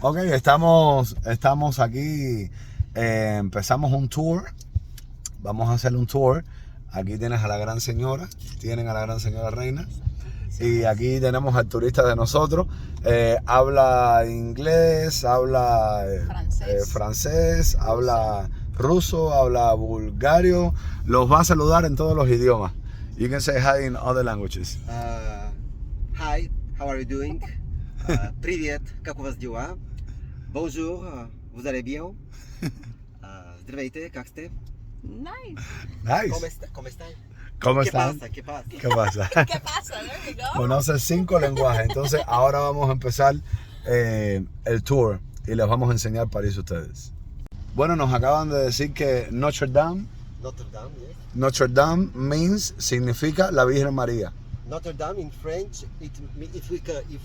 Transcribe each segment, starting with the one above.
Ok, estamos aquí, empezamos un tour, vamos a hacer un tour. Aquí tienes a la gran señora, tienen a la gran señora Reina. Y aquí tenemos al turista de nosotros. Habla inglés, habla francés, habla ruso, habla bulgario. Los va a saludar en todos los idiomas. You can say hi in other languages. Hi, how are you doing? Привет, как у вас дела? Bonjour, vous allez bien? Здравейте, как сте? Nice. ¿Cómo están? ¿Cómo ¿Qué están? pasa? ¿Qué pasa? ¿Qué pasa? ¿Qué pasa? There you go. Conoce 5 lenguajes. Entonces ahora vamos a empezar el tour y les vamos a enseñar París a ustedes. Bueno, nos acaban de decir que Notre Dame significa la Virgen María. Notre Dame in French, if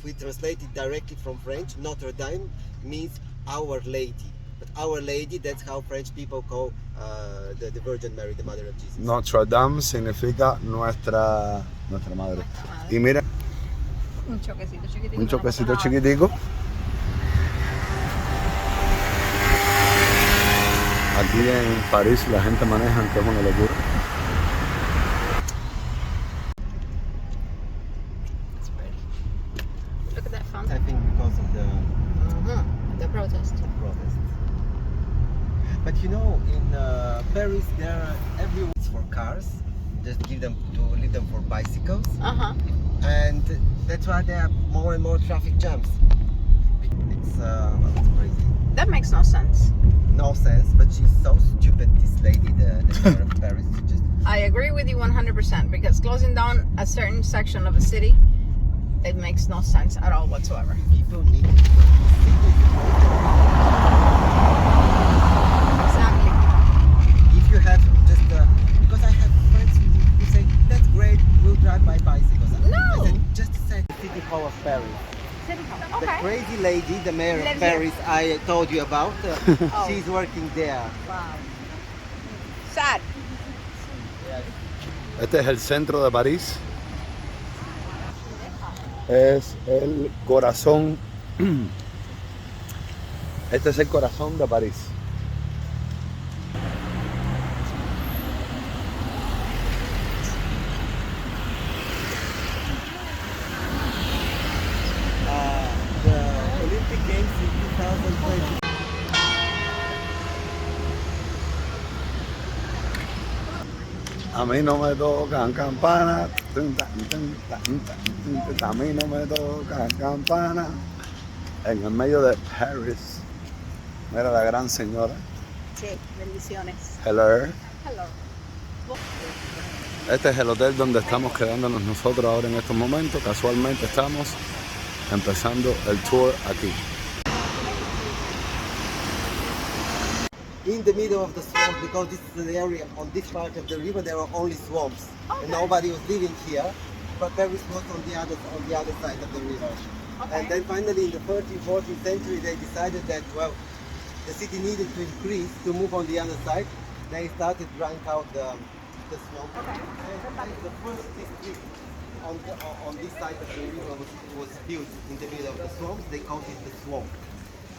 we translate it directly from French, Notre Dame means Our Lady. But Our Lady, that's how French people call the Virgin Mary, the Mother of Jesus. Notre Dame significa nuestra madre. Y mira, Un choquecito chiquitico. un choquecito chiquitico. Aquí en París la gente maneja, que es una locura. It's pretty. Look at that I fountain. think because of The protest. protest. But you know, in Paris, there are everyone's for cars. Just leave them for bicycles, and that's why there are more and more traffic jams. It's crazy. That makes no sense. No sense, but she's so stupid. This lady, the mayor of Paris, just I agree with you 100% because closing down a certain section of a city, it makes no sense at all whatsoever. people need to Exactly. if you have just because I have friends who say that's great, we'll drive by bicycles. No. I said, just a second. The city hall of Paris. City Hall. The Okay. crazy lady, the mayor of Lives Paris, I told you about, Oh. she's working there. Wow. Sad. Este es el centro de París. Es el corazón. Este es el corazón de París. The Olympic Games in 2020. A mí no me tocan campanas. A mí no me tocan campanas. En el medio de París. Mira la gran señora. Sí, bendiciones. Hello. Hello. Este es el hotel donde estamos quedándonos nosotros ahora en estos momentos. Casualmente estamos empezando el tour aquí. In the middle of the swamp, because this is an area on this part of the river, there are only swamps, and nobody was living here. But Paris was on the other side of the river. And then finally, in the 13th, 14th century, they decided that the city needed to increase to move on the other side. They started drying out the swamp. Okay. And the first district on this side of the river was built in the middle of the swamp. They called it the swamp.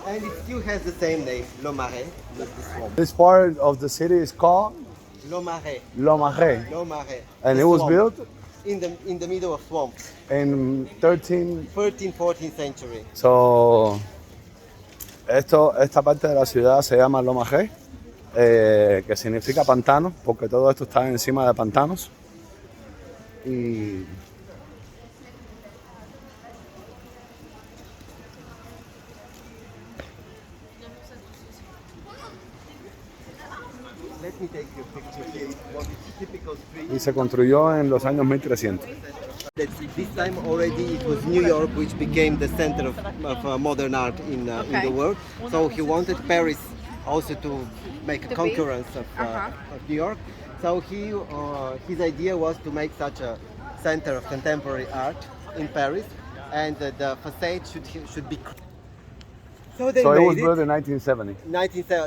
And it still has the same name, Le Marais, the swamp. This part of the city is called Le Marais. Le Marais. Le Marais. And The it was swamp. built in the middle of swamps. in 13. 13th, 14th century. So, esta parte de la ciudad se llama Le Marais, que significa pantano, porque todo esto está encima de pantanos. Y Let me take you a picture here. What is typical street. se construyó en los años 1300. This time already it was New York which became the center of modern art in the world. So he wanted Paris also to make a concurrence of New York. So his idea was to make such a center of contemporary art in Paris, and the facade should be So they So it was made built in 1970.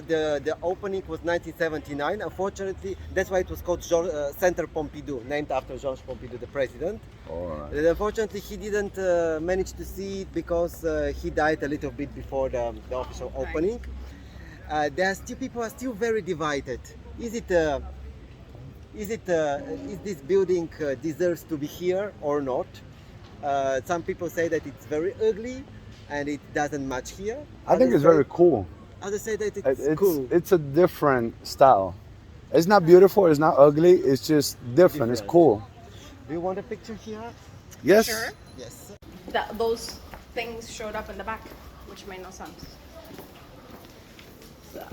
The opening was 1979. Unfortunately, that's why it was called Centre Pompidou, named after Georges Pompidou, the president. All right. And unfortunately, he didn't manage to see it because he died a little bit before the official opening. People are still very divided. Is this building deserves to be here or not? Some people say that it's very ugly and it doesn't match here. I think it's very cool. Others say that it's cool. It's a different style. It's not beautiful, it's not ugly, it's just different. It's cool. Do you want a picture here? Yes. Sure. Yes. Those things showed up in the back, which made no sense. So.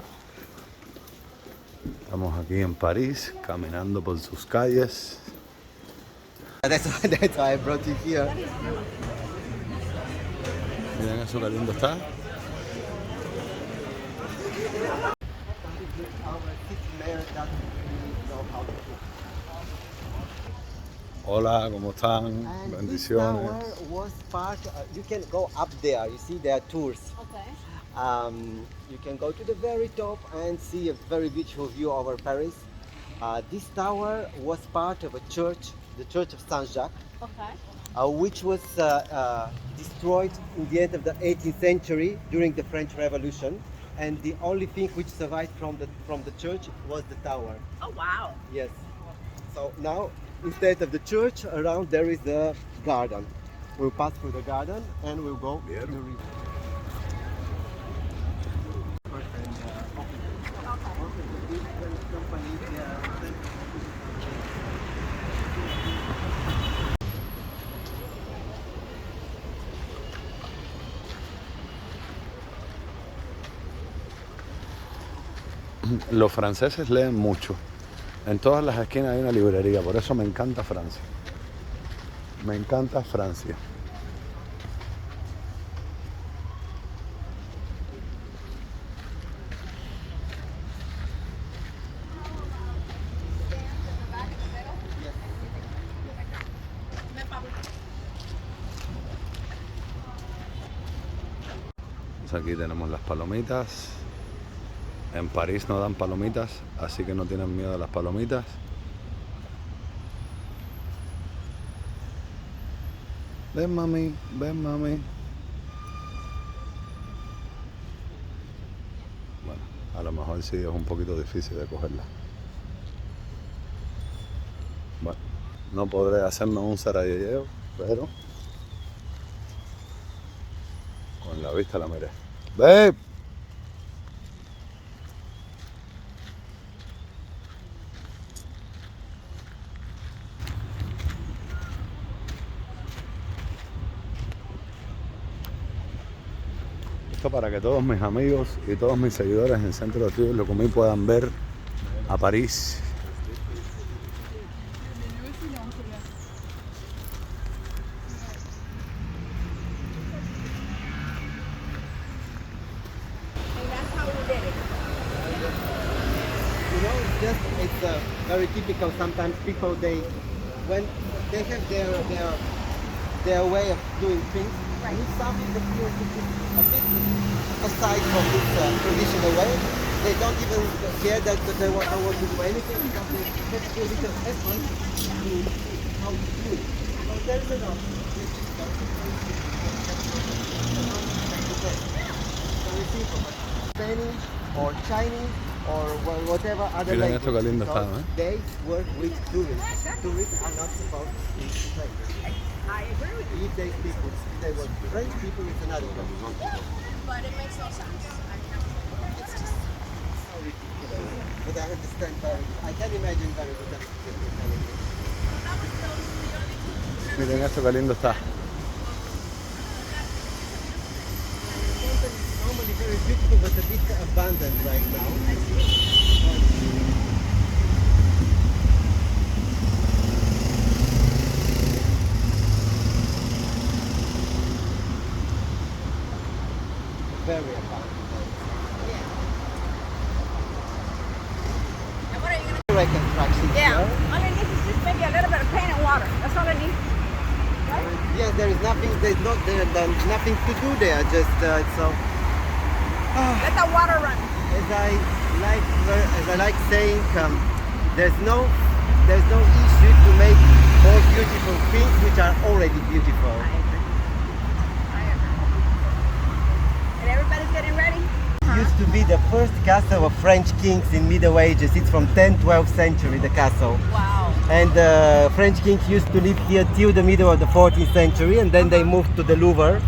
Estamos aquí en París, caminando por sus calles. That's why I brought you here. Miren eso que lindo está. Hola, ¿cómo están? And Bendiciones. this tower was part. You can go up there. You see, there are tours. Okay. You can go to the very top and see a very beautiful view over Paris. This tower was part of a church, the Church of Saint-Jacques, Okay. which was destroyed in the end of the 18th century during the French Revolution. And the only thing which survived from the church was the tower. Oh wow. Yes. So now, instead of the church, around there is the garden. We'll pass through the garden and we'll go to the river. Los franceses leen mucho. En todas las esquinas hay una librería, por eso me encanta Francia. Me encanta Francia. Pues aquí tenemos las palomitas. En París no dan palomitas, así que no tienen miedo a las palomitas. Ven mami, ven mami. Bueno, a lo mejor sí es un poquito difícil de cogerla. Bueno, no podré hacerme un zarayeyeo, pero con la vista la miré. ¡Babe! Esto para que todos mis amigos y todos mis seguidores en Centro de Estudios Locomí puedan ver a París. You know, it's very typical. Sometimes people when they have their way of doing things, need something that feels a bit aside from this traditional way. They don't even care that they want to do anything because they have to do a little effort to how to do it. So there is enough. Very simple. Spanish or Chinese or whatever other Miren esto language. que lindo está, Because they work with tourists. Tourists are not supposed to speak French. I agree with you. If they speak with, they work with French people, it's another problem. But it makes no sense. It's just So ridiculous. But I understand I can imagine very good. Miren esto que lindo está. Normally very beautiful, but a bit abandoned right now. Very abandoned. And what are you gonna Reconstruction Yeah. here. All I need is just maybe a little bit of paint and water. That's all I need. Yes, there is nothing. There's nothing to do there. Just so Let the water run. As I like saying, there's no issue to make more beautiful things which are already beautiful. I agree. And everybody's getting ready. It used to be the first castle of French kings in Middle Ages. It's from 10th, 12th century, the castle. Wow. And the French kings used to live here till the middle of the 14th century, and then they moved to the Louvre.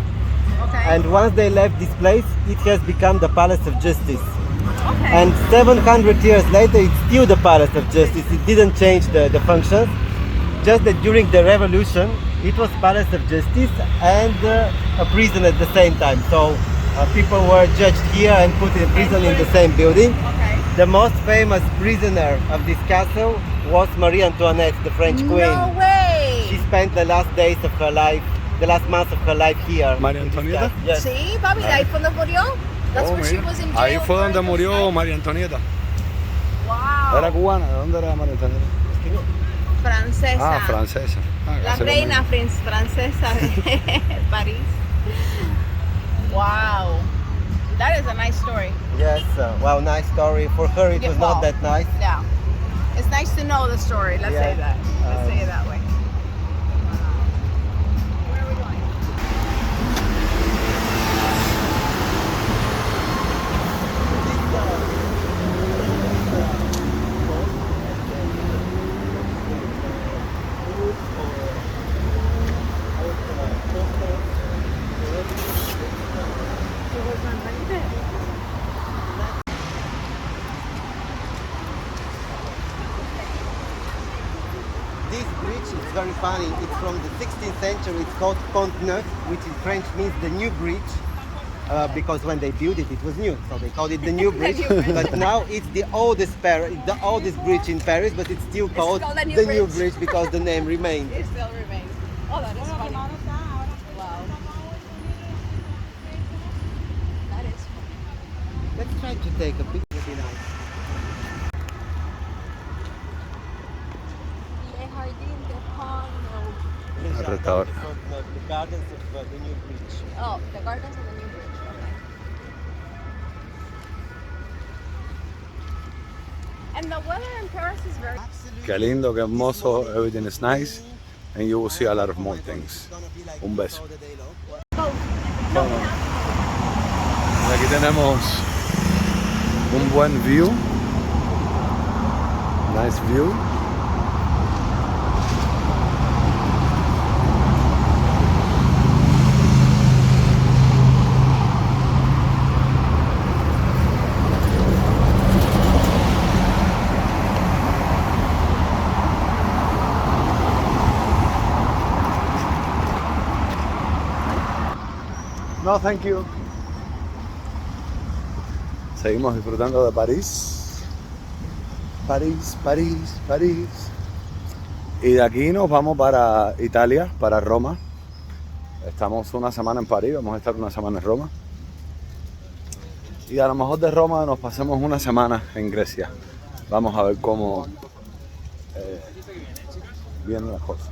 Okay. And once they left this place, it has become the Palace of Justice. Okay. And 700 years later, it's still the Palace of Justice. It didn't change the functions. Just that during the revolution, it was Palace of Justice and a prison at the same time. So people were judged here and put in prison in the same building. Okay. The most famous prisoner of this castle was Marie Antoinette, the French queen. No way. She spent the last days of her life, the last months of her life here. María in this Antonieta? castle. Yes. Sí, papi, ahí fue donde murió. That's Oh, where she mira. was in jail. Ahí fue donde for murió this, right? María Antonieta. Wow. Era cubana, ¿de dónde era María Antonieta? Francesa. Ah, francesa. Ah, La casi lo reina mismo. francesa de París. Wow. That is a nice story. Yes, well, nice story. For her, it Yeah, was well, not that nice. Yeah. It's nice to know the story. Let's say Yeah. that. Let's say it that way. Where are we going? This bridge is very funny. It's from the 16th century. It's called Pont Neuf, which in French means the new bridge. Because when they built it, it was new, so they called it the new bridge. new bridge. But now it's the oldest bridge in Paris, but it's still called called the new the new bridge. bridge because the name remained. It still remains. Oh, that is funny. Wow. That is funny. Let's try to take a picture. It'd be nice. Restaurant. The gardens of the new bridge. Oh, the gardens of the new bridge. Okay. And the weather in Paris is very. Qué lindo, qué hermoso. Everything is nice. And you will see a lot of more things. Un beso. Y aquí tenemos un buen view. Nice view. No, thank you. Seguimos disfrutando de París. París, París, París. Y de aquí nos vamos para Italia, para Roma. Estamos una semana en París, vamos a estar una semana en Roma. Y a lo mejor de Roma nos pasemos una semana en Grecia. Vamos a ver cómo vienen las cosas.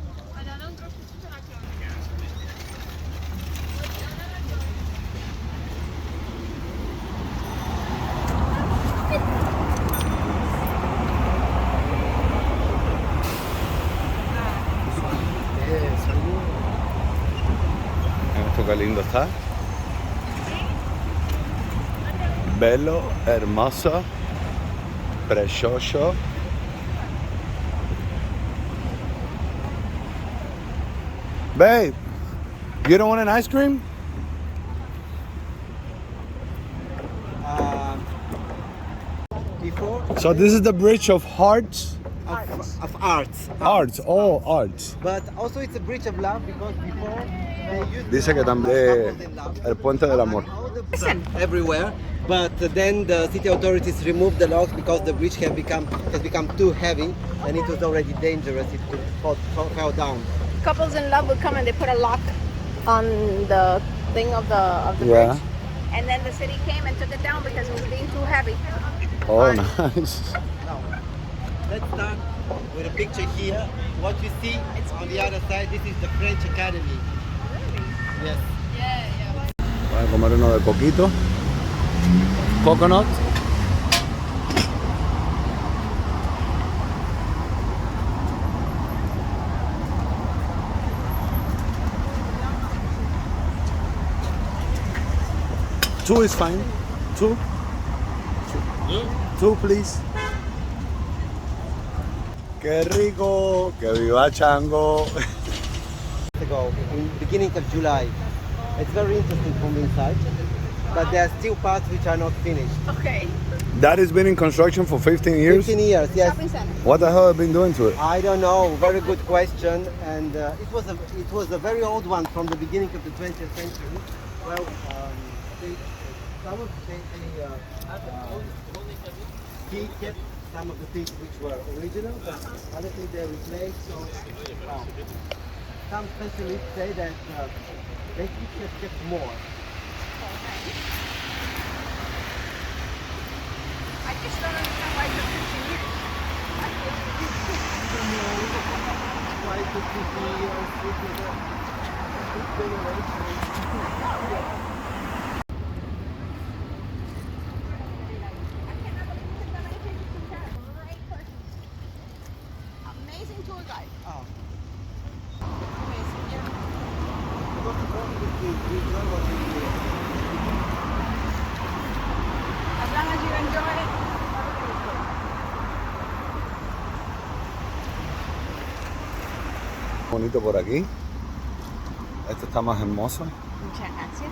Esto qué lindo está. Bello, hermoso, precioso. Babe, you don't want an ice cream? Before So this is the bridge of hearts. of arts. Arts, all arts. But also it's a bridge of love because before they used Dice to que have también couples in love. el puente del amor. Everywhere, but then the city authorities removed the locks because the bridge has become too heavy and it was already dangerous. It could fall down. Couples in love would come and they put a lock on the thing of the Yeah. bridge. And then the city came and took it down because it was being too heavy. Oh, nice. Now, let's start with a picture here. What you see on the other side, this is the French Academy. Yes. Yeah, yeah. Voy a comer uno de coquito. coconut. Two is fine. Two. Two, please. Qué rico, que viva Chango. Ago, in beginning of July. It's very interesting from inside, but there are still parts which are not finished. Okay. That has been in construction for 15 years. 15 years, yes. Shopping center. What the hell have you been doing to it? I don't know. Very good question, and it was a very old one from the beginning of the 20th century. Well, he kept some of the things which were original, but other things they replaced. So some specialists say that they could have kept more. I just don't understand why it's 15 years. Why the 50 years? Amazing tour guide. Oh. Amazing. Yeah. What's the problem with you? You know what you do. As long as you enjoy it, everything is good. Bonito por aquí. Este está más hermoso. Muchas gracias.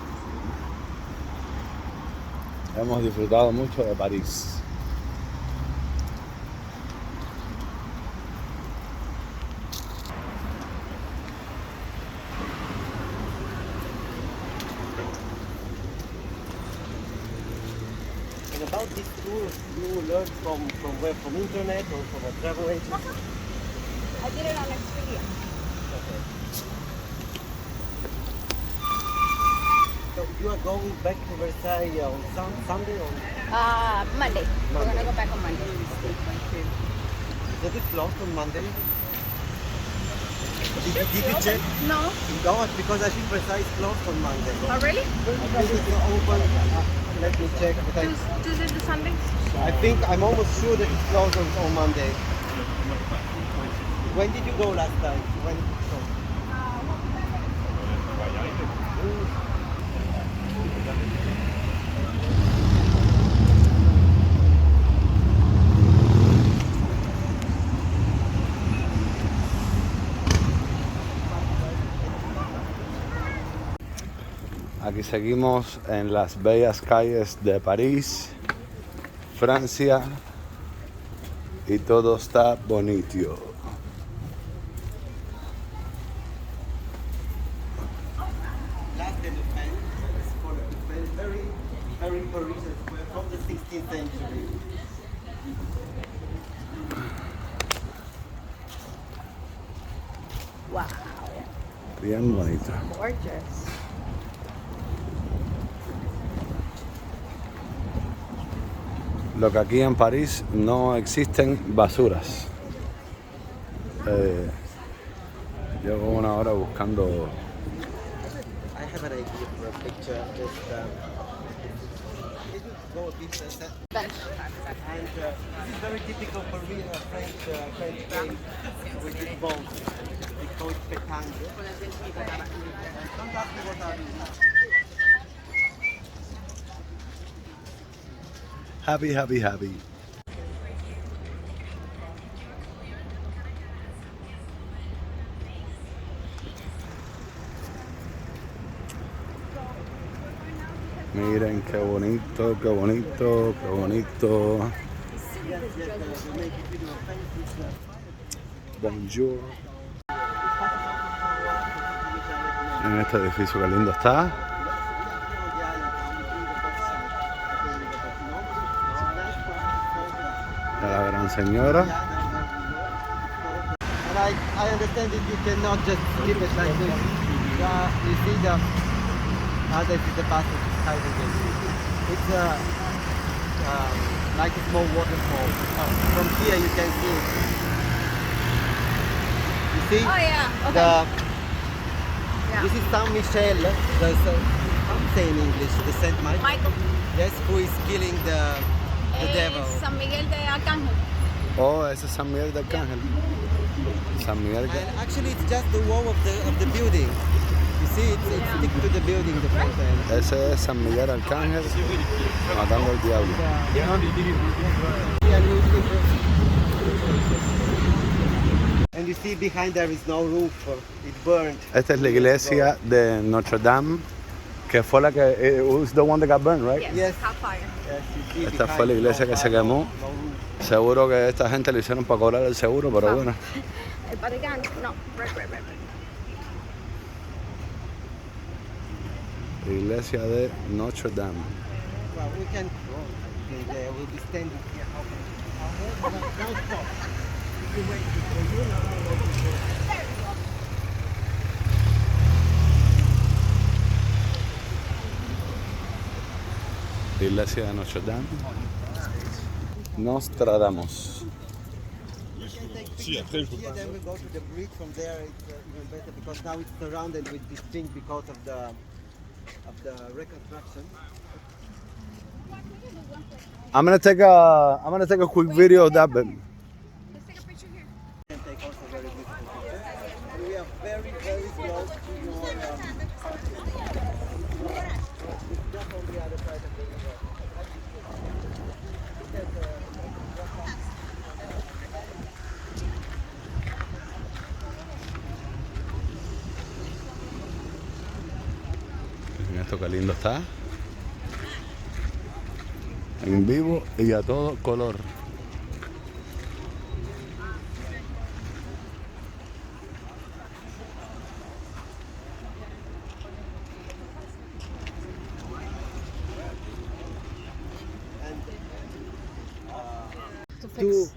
Hemos disfrutado mucho de París. And about this tour, you learned from where? From internet or from a travel agent? I did it on Expedia. So you are going back to Versailles on Sunday or Monday. We're gonna go back on Monday. is it closed on Monday? Did you check? No. No, because I think Versailles is closed on Monday. Oh, really? I think it's open. Let me check. But Tuesday to Sunday? I think I'm almost sure that it's closed on Monday. When did you go last time? When did you go? Aquí seguimos en las bellas calles de París, Francia, y todo está bonito. Last in the pen is for the very, very Parisian square from the 16th century. Wow. Bien bonito. Gorgeous. Lo que aquí en París no existen basuras. Llevo una hora buscando. I have an idea for a picture. Just, it would go a bit Bench. and this is very typical for me, French game with this ball. They call it pétanque. And don't ask me what are these. Happy, happy, happy. Miren qué bonito, qué bonito, qué bonito. Bonjour. En este edificio que lindo está. De la gran señora. And I understand that you cannot just keep it like this. You see the other is the passage is hiding it. It's like a small waterfall. From here you can see it. You see? Oh, yeah. Okay. This is Saint Michel. How do you say in English? The Saint Michael. Michael. Yes, who is killing the devil. San Miguel de Arcángel. Oh, ese es San Miguel de Arcángel. San Miguel. And actually, it's just the wall of the building. You see, it's stick to the building, the fountain. Ese es San Miguel Arcángel matando al diablo. And you see behind there is no roof. It burned. Esta es la iglesia de Notre Dame, que fue la que it was the one that got burned, right? Yes. Hot fire. Yes, you see Esta behind fue la no iglesia que se fire, quemó. no roof. Seguro que esta gente lo hicieron para cobrar el seguro, pero bueno. El Vaticano. No. Right. Iglesia de Notre Dame. Well, we can go. They will be standing here. Iglesia de Notre Dame. Nostradamus. Here, then we go to the bridge. From there, it's even better because now it's surrounded with this thing because of the reconstruction. I'm gonna take a quick video of that, but Let's take a picture here. Can take also very beautiful pictures. And we are very, very close to your. It's just on the other side of the river. Look at the. Mira esto que lindo está. En vivo y a todo color.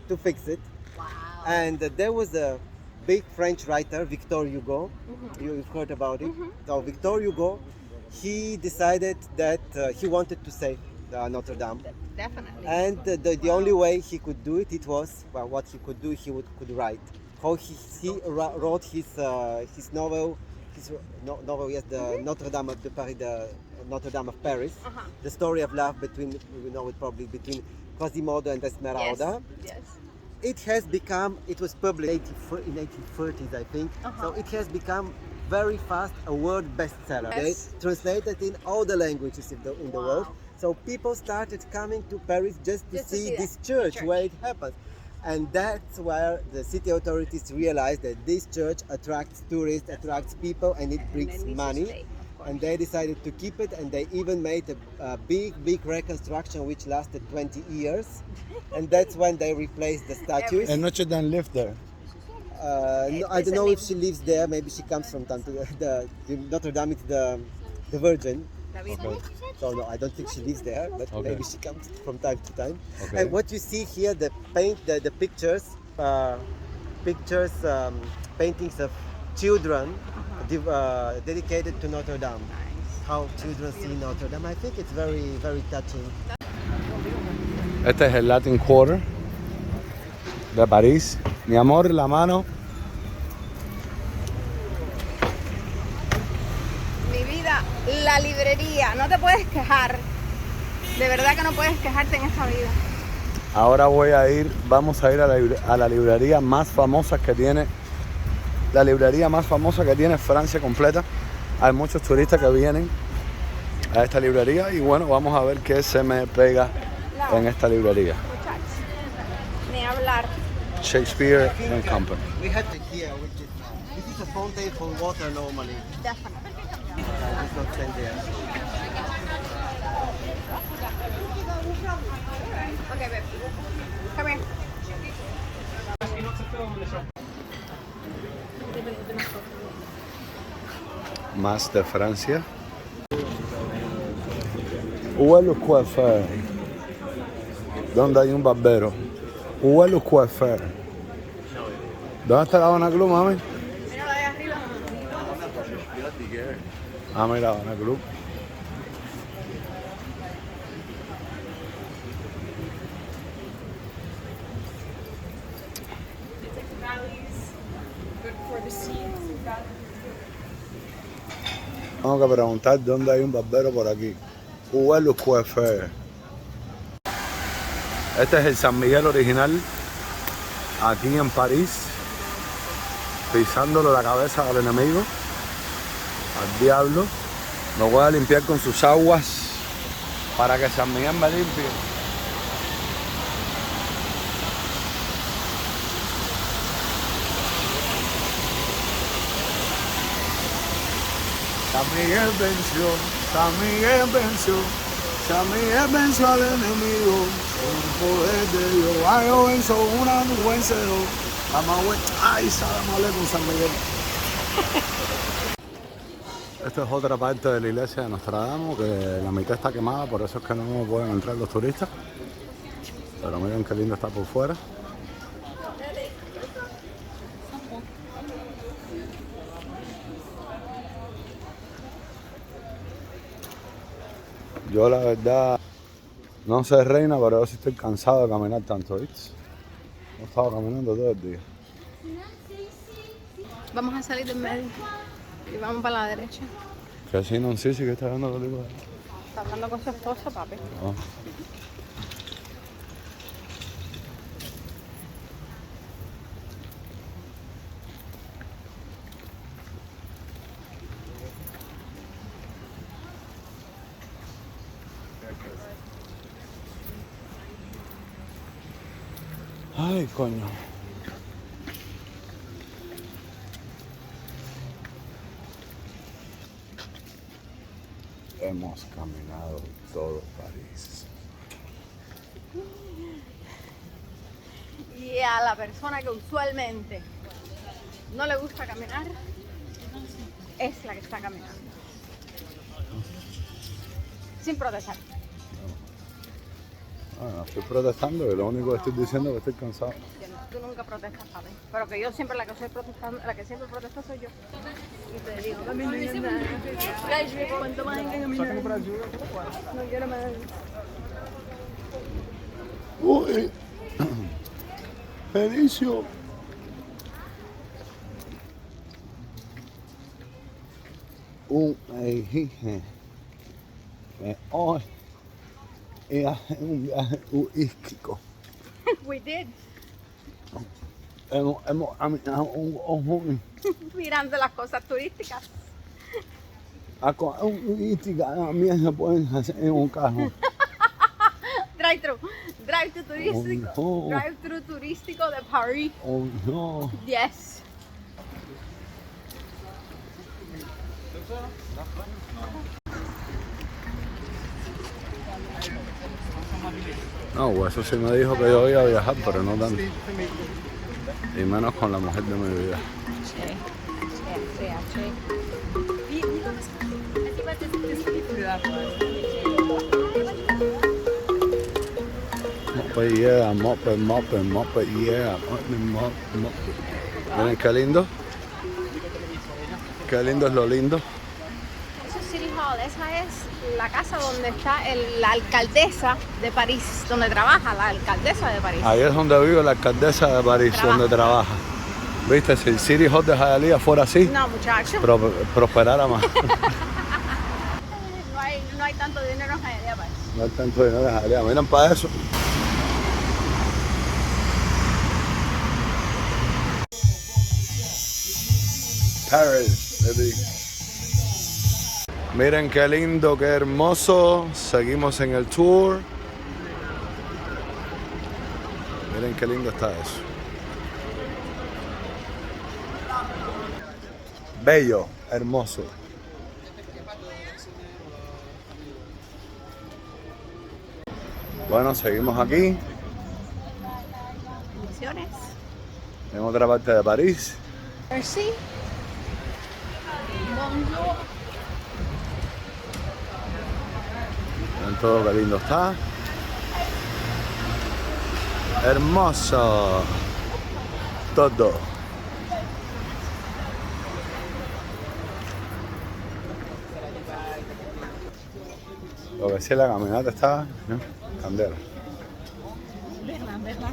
To fix it. Wow. And there was a big French writer, Victor Hugo. You've heard about it. So Victor Hugo, he decided that he wanted to save Notre Dame. Definitely. And the only way he could do it, well, what he could do, he could write. How he wrote his novel, the Notre Dame of Paris, the Notre Dame of Paris, the story of love between, you know it probably, between Quasimodo and Esmeralda. Yes. It was published in 1830s, I think. So it has become very fast a world bestseller. Yes. Okay? Translated in all the languages in the world. So people started coming to Paris just to see this church where it happens. And that's where the city authorities realized that this church attracts tourists, attracts people, and it brings money. And they decided to keep it, and they even made a big reconstruction which lasted 20 years. And that's when they replaced the statues. And Notre Dame lived there. No, I don't know if she lives there. Maybe she comes from time to the Notre Dame is the Virgin. Okay. So no, I don't think she lives there, but Okay. maybe she comes from time to time. Okay. And what you see here, the pictures, paintings of children dedicated to Notre Dame. How children see Notre Dame. I think it's very, very touching. Este es el Latin Quarter de París. Mi amor, la mano. Mi vida, la librería. No te puedes quejar. De verdad que no puedes quejarte en esta vida. Ahora vamos a ir a la librería más famosa que tiene, Francia completa. Hay muchos turistas que vienen a esta librería y bueno, vamos a ver qué se me pega en esta librería. Muchachos. Ni hablar. Shakespeare and Company. We have it here, which is this is a fountain for water normally. Definitely. It's not stand there. Okay, babe. Come here. Más de Francia. Où est le coiffeur? ¿Dónde hay un barbero? Où est le coiffeur? ¿Dónde está la Habana Club, mami? Mira de arriba. Ah, mira, Habana Club. Tengo que preguntar dónde hay un barbero por aquí. Vuelo Coiffeur. Este es el San Miguel original, aquí en París, pisándole la cabeza al enemigo, al diablo. Me voy a limpiar con sus aguas para que San Miguel me limpie. San Miguel venció, San Miguel venció, San Miguel venció al enemigo, con el poder de Dios. Ay, yo venzo una vencedor. Ay, salamale con San Miguel. Esta es otra parte de la iglesia de Nostradamus, que la mitad está quemada, por eso es que no pueden entrar los turistas. Pero miren qué lindo está por fuera. Yo la verdad, no sé reina, pero yo sí estoy cansado de caminar tanto, ¿viste? He estado caminando todo el día. Vamos a salir del medio y vamos para la derecha. Que así no sé si que está dando los libros. Está hablando con su esposa, papi. Oh. Ay, coño. Hemos caminado todo París. Y a la persona que usualmente no le gusta caminar, es la que está caminando. Sin protestar. Bueno, estoy protestando y lo único que estoy diciendo es que estoy cansado. Tú nunca protestas, papi. Pero que yo siempre la que estoy protestando, la que siempre protesta soy yo. Y te digo, ¿cuánto más hay que caminar? No quiero más. Uy, Felicio. Un eje. Hoy es un viaje turístico. We did. Hemos caminado un ojo. Mirando las cosas turísticas. A cosas turísticas también se pueden hacer en un carro. Drive-thru. Drive-thru turístico. Oh, no. Drive-thru turístico de París. Oh no. Yes. No, eso sí me dijo que yo iba a viajar, pero no tanto. Y menos con la mujer de mi vida. Mope, yeah, mope, mope, mope, yeah, mope, mope, mope. Miren qué lindo. Qué lindo es lo lindo. Eso es City Hall. Esa es la casa donde está la alcaldesa de París, donde trabaja la alcaldesa de París. Ahí es donde vive la alcaldesa de París, donde trabaja. ¿Viste? Si el City Hall de Hialeah fuera así, No, muchacho. prosperara más. No hay tanto dinero en Hialeah, París. No hay tanto dinero en Hialeah. Miren para eso. Paris, baby. Miren qué lindo, qué hermoso. Seguimos en el tour. Miren qué lindo está eso. Bello, hermoso. Bueno, seguimos aquí, Misiones. en otra parte de París. Merci. Bonjour. Miren todo qué lindo está. Hermoso. Todo. Lo que sí, la caminata está, ¿no? Candela. Verdad.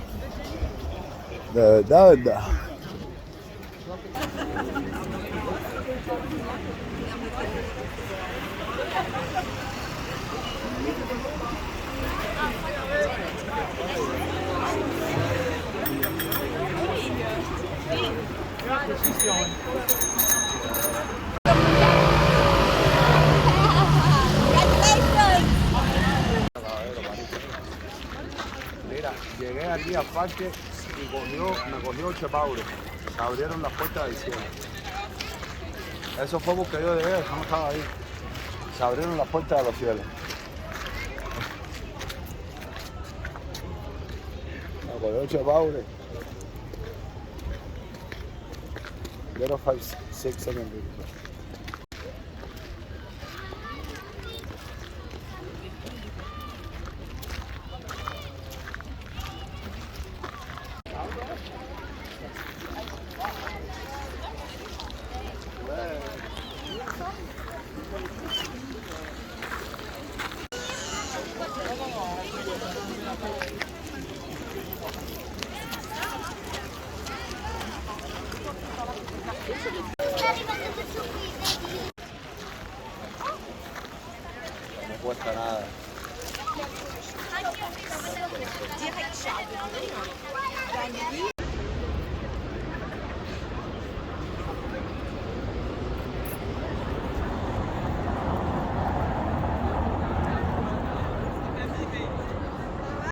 De verdad, verdad. Llegué aquí al parque y me cogió el chepaure. Se abrieron las puertas del cielo. Eso fue porque yo llegué, eso no estaba ahí. Se abrieron las puertas de los cielos. Me cogió el chepaure. 056 No cuesta nada.